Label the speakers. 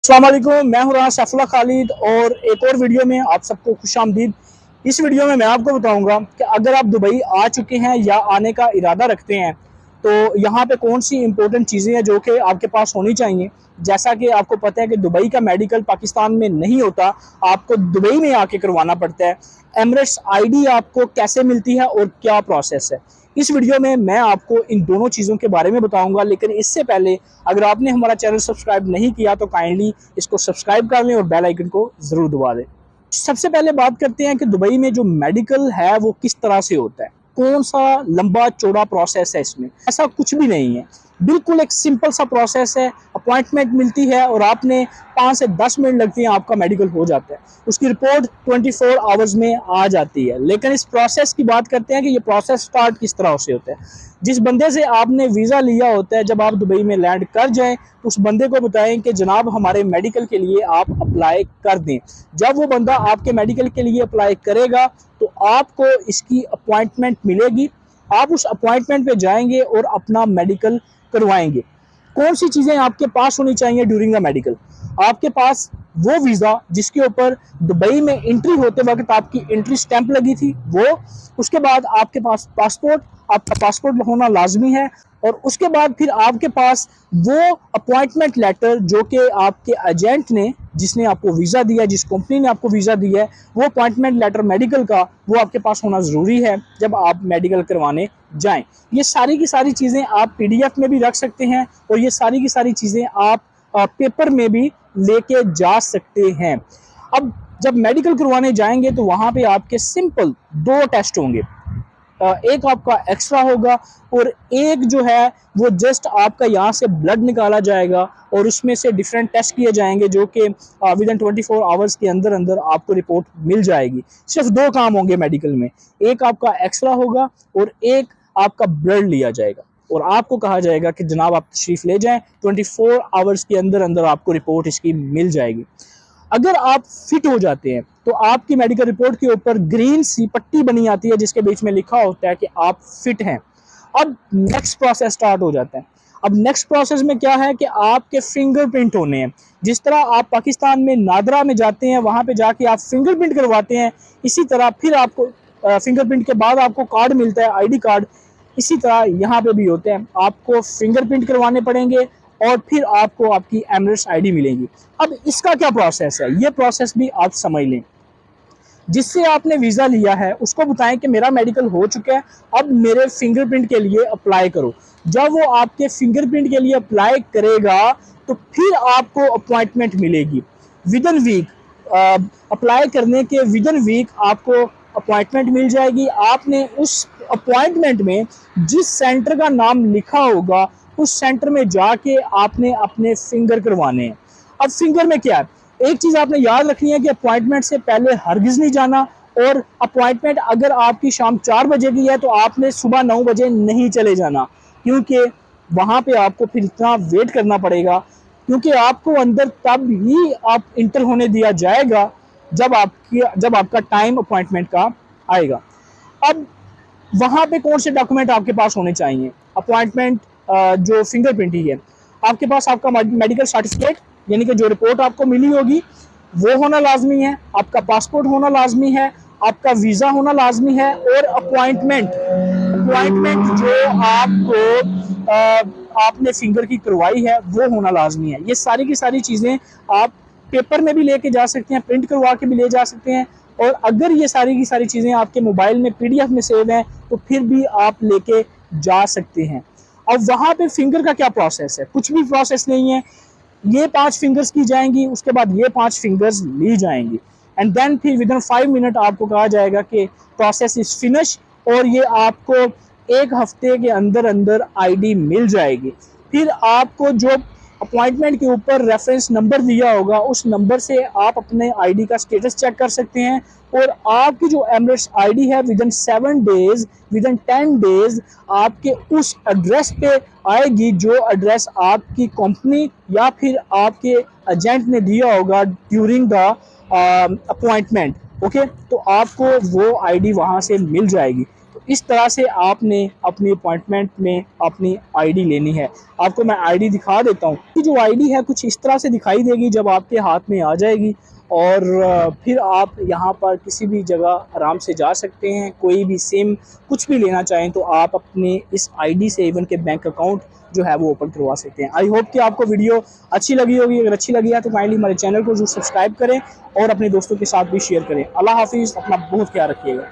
Speaker 1: अस्सलाम वालेकुम, मैं हूं राना सैफुल्लाह खालिद और एक और वीडियो में आप सबको खुशामदीद। इस वीडियो में मैं आपको बताऊंगा कि अगर आप दुबई आ चुके हैं या आने का इरादा रखते हैं तो यहाँ पे कौन सी इंपॉर्टेंट चीज़ें हैं जो कि आपके पास होनी चाहिए। जैसा कि आपको पता है कि दुबई का मेडिकल पाकिस्तान में नहीं होता, आपको दुबई में आके करवाना पड़ता है। एमरेट्स आईडी आपको कैसे मिलती है और क्या प्रोसेस है, इस वीडियो में मैं आपको इन दोनों चीज़ों के बारे में बताऊंगा। लेकिन इससे पहले अगर आपने हमारा चैनल सब्सक्राइब नहीं किया तो काइंडली इसको सब्सक्राइब कर लें और बेल आइकन को ज़रूर दबा दें। सबसे पहले बात करते हैं कि दुबई में जो मेडिकल है वो किस तरह से होता है, कौन सा लंबा चौड़ा प्रोसेस है। इसमें ऐसा कुछ भी नहीं है, बिल्कुल एक सिंपल सा प्रोसेस है। अपॉइंटमेंट मिलती है और आपने 5 से 10 मिनट लगती हैं, आपका मेडिकल हो जाता है। उसकी रिपोर्ट 24 आवर्स में आ जाती है। लेकिन इस प्रोसेस की बात करते हैं कि ये प्रोसेस स्टार्ट किस तरह से होता है। जिस बंदे से आपने वीज़ा लिया होता है, जब आप दुबई में लैंड कर जाएं तो उस बंदे को बताएं कि जनाब हमारे मेडिकल के लिए आप अप्लाई कर दें। जब वो बंदा आपके मेडिकल के लिए अप्लाई करेगा तो आपको इसकी अपॉइंटमेंट मिलेगी। आप उस अपॉइंटमेंट पे जाएंगे और अपना मेडिकल करवाएंगे। कौन सी चीज़ें आपके पास होनी चाहिए ड्यूरिंग द मेडिकल? आपके पास वो वीज़ा जिसके ऊपर दुबई में एंट्री होते वक्त आपकी एंट्री स्टैंप लगी थी वो, उसके बाद आपके पास पासपोर्ट, आपका पासपोर्ट होना लाजमी है। और उसके बाद फिर आपके पास वो अपॉइंटमेंट लेटर जो कि आपके एजेंट ने, जिसने आपको वीज़ा दिया, जिस कंपनी ने आपको वीज़ा दिया है, वो अपॉइंटमेंट लेटर मेडिकल का वो आपके पास होना ज़रूरी है जब आप मेडिकल करवाने जाएं। ये सारी की सारी चीज़ें आप पीडीएफ में भी रख सकते हैं और ये सारी की सारी चीज़ें आप पेपर में भी लेके जा सकते हैं। अब जब मेडिकल करवाने जाएंगे तो वहाँ पे आपके सिंपल 2 टेस्ट होंगे। एक आपका एक्स्ट्रा होगा और एक जो है वो जस्ट आपका यहाँ से ब्लड निकाला जाएगा और उसमें से डिफरेंट टेस्ट किए जाएंगे जो कि विद इन 24 आवर्स के अंदर अंदर आपको रिपोर्ट मिल जाएगी। सिर्फ 2 काम होंगे मेडिकल में, एक आपका एक्स्ट्रा होगा और एक आपका ब्लड लिया जाएगा और आपको कहा जाएगा कि जनाब आप तशरीफ़ ले जाएं, 24 आवर्स के अंदर अंदर आपको रिपोर्ट इसकी मिल जाएगी। अगर आप फिट हो जाते हैं तो आपकी मेडिकल रिपोर्ट के ऊपर ग्रीन सी पट्टी बनी आती है जिसके बीच में लिखा होता है कि आप फिट हैं। अब नेक्स्ट प्रोसेस स्टार्ट हो जाता है। अब नेक्स्ट प्रोसेस में क्या है कि आपके फिंगरप्रिंट होने हैं। जिस तरह आप पाकिस्तान में नादरा में जाते हैं, वहाँ पे जाके आप फिंगरप्रिंट करवाते हैं, इसी तरह फिर आपको फिंगरप्रिंट के बाद आपको कार्ड मिलता है, आईडी कार्ड। इसी तरह यहाँ पे भी होते हैं, आपको फिंगरप्रिंट करवाने पड़ेंगे और फिर आपको आपकी एमरेट्स आईडी मिलेगी। अब इसका क्या प्रोसेस है, ये प्रोसेस भी आप समझ लें। जिससे आपने वीज़ा लिया है उसको बताएं कि मेरा मेडिकल हो चुका है, अब मेरे फिंगरप्रिंट के लिए अप्लाई करो। जब वो आपके फिंगरप्रिंट के लिए अप्लाई करेगा तो फिर आपको अपॉइंटमेंट मिलेगी विद इन वीक। अप्लाई करने के विद इन वीक आपको अपॉइंटमेंट मिल जाएगी। आपने उस अपॉइंटमेंट में जिस सेंटर का नाम लिखा होगा उस सेंटर में जाके आपने अपने फिंगर करवाने हैं। अब फिंगर में क्या है, एक चीज़ आपने याद रखनी है कि अपॉइंटमेंट से पहले हरगिज़ नहीं जाना। और अपॉइंटमेंट अगर आपकी शाम 4 बजे की है तो आपने सुबह 9 बजे नहीं चले जाना, क्योंकि वहाँ पे आपको फिर इतना वेट करना पड़ेगा, क्योंकि आपको अंदर तब ही आप इंटर होने दिया जाएगा जब आपका टाइम अपॉइंटमेंट का आएगा। अब वहाँ पे कौन से डॉक्यूमेंट आपके पास होने चाहिए? अपॉइंटमेंट जो फिंगरप्रिंट ही है, आपके पास आपका मेडिकल सर्टिफिकेट यानी कि जो रिपोर्ट आपको मिली होगी वो होना लाजमी है, आपका पासपोर्ट होना लाजमी है, आपका वीज़ा होना लाजमी है और अपॉइंटमेंट जो आपने फिंगर की करवाई है वो होना लाजमी है। ये सारी की सारी चीज़ें आप पेपर में भी लेके जा सकते हैं, प्रिंट करवा के भी ले जा सकते हैं। और अगर ये सारी की सारी चीज़ें आपके मोबाइल में पीडीएफ में सेव हैं तो फिर भी आप लेके जा सकते हैं। अब वहाँ पे फिंगर का क्या प्रोसेस है? कुछ भी प्रोसेस नहीं है। ये 5 फिंगर्स की जाएंगी, उसके बाद ये 5 फिंगर्स ली जाएंगी एंड देन फिर विद इन 5 मिनट आपको कहा जाएगा कि प्रोसेस इज फिनिश और ये आपको 1 हफ्ते के अंदर अंदर आईडी मिल जाएगी। फिर आपको जो अपॉइंटमेंट के ऊपर रेफरेंस नंबर दिया होगा उस नंबर से आप अपने आईडी का स्टेटस चेक कर सकते हैं और आपकी जो एमरेट्स आईडी है with in 7 days, with in 10 days आपके उस एड्रेस पे आएगी जो एड्रेस आपकी कंपनी या फिर आपके एजेंट ने दिया होगा ड्यूरिंग द अपॉइंटमेंट। ओके, तो आपको वो आईडी वहाँ से मिल जाएगी। तो इस तरह से आपने अपनी अपॉइंटमेंट में अपनी आईडी लेनी है। आपको मैं आईडी दिखा देता हूँ कि जो आईडी है कुछ इस तरह से दिखाई देगी जब आपके हाथ में आ जाएगी, और फिर आप यहाँ पर किसी भी जगह आराम से जा सकते हैं। कोई भी सिम कुछ भी लेना चाहें तो आप अपने इस आईडी से इवन के बैंक अकाउंट जो है वो ओपन करवा सकते हैं। आई होप कि आपको वीडियो अच्छी लगी होगी। अगर अच्छी लगी है तो काइंडली हमारे चैनल को जो सब्सक्राइब करें और अपने दोस्तों के साथ भी शेयर करें। अल्लाह हाफिज़, अपना बहुत ख्याल रखिएगा।